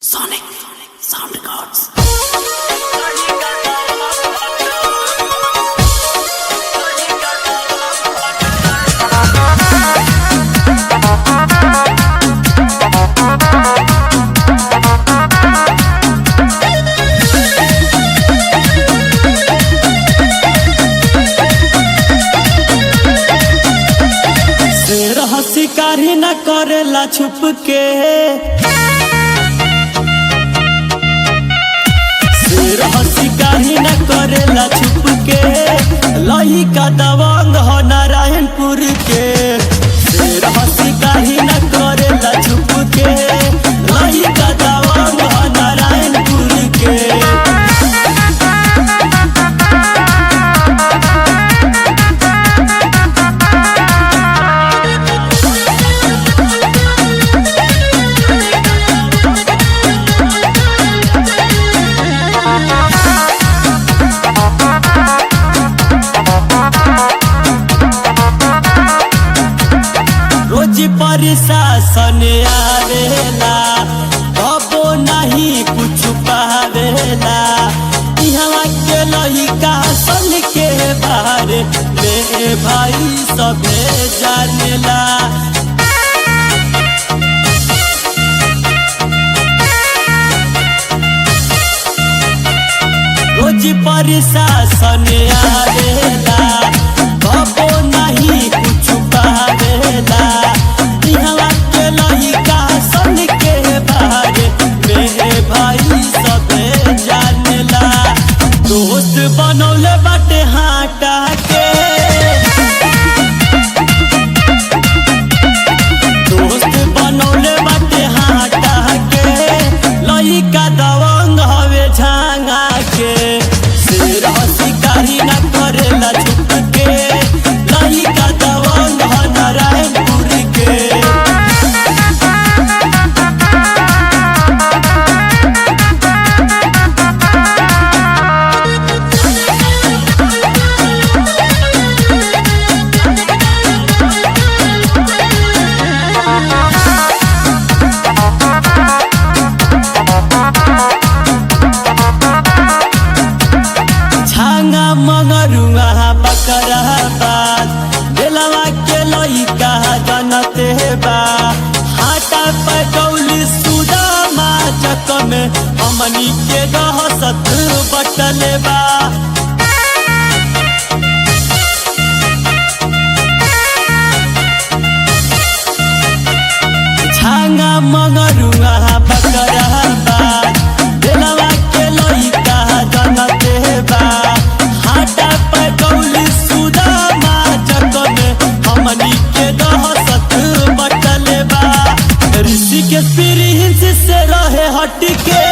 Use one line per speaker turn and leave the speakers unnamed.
Sonic Sound Records.
शिकारी न करेला छुप के शिकारी न करेला छुप के लही का दबंग हो नारायणपुर के शिकारी न करेला छुप के लही का दबंग हो नारायणपुर के। प्रशासन आवेला कबो नहीं कुछ पावेला यहाँ के लइका सन के बारे में भाई सबे जानेला। रोज प्रशासन आवेला कबो नहीं कुछ पावेला दोस्त बनौले बाटे हाटा के दोस्त बनौले बाटे हाटा के लइका दबंग हवे झांगा के शेर शिकारी न करेला छुप के लइका दबंग ह नारायणपुर के। मंगरुआ बकराबाद दिलवा के लइका जनते बा हाटा पकौली सुदामा चक में हमनी के दहसत बटले बा। छांगा मंगरुआ बकराबाद दिलवा के लइका जनते बा हाटा पकौली सुदामा चक में हमनी के दहसत बटले बा। ऋषि के प्रिंस से रहे हट के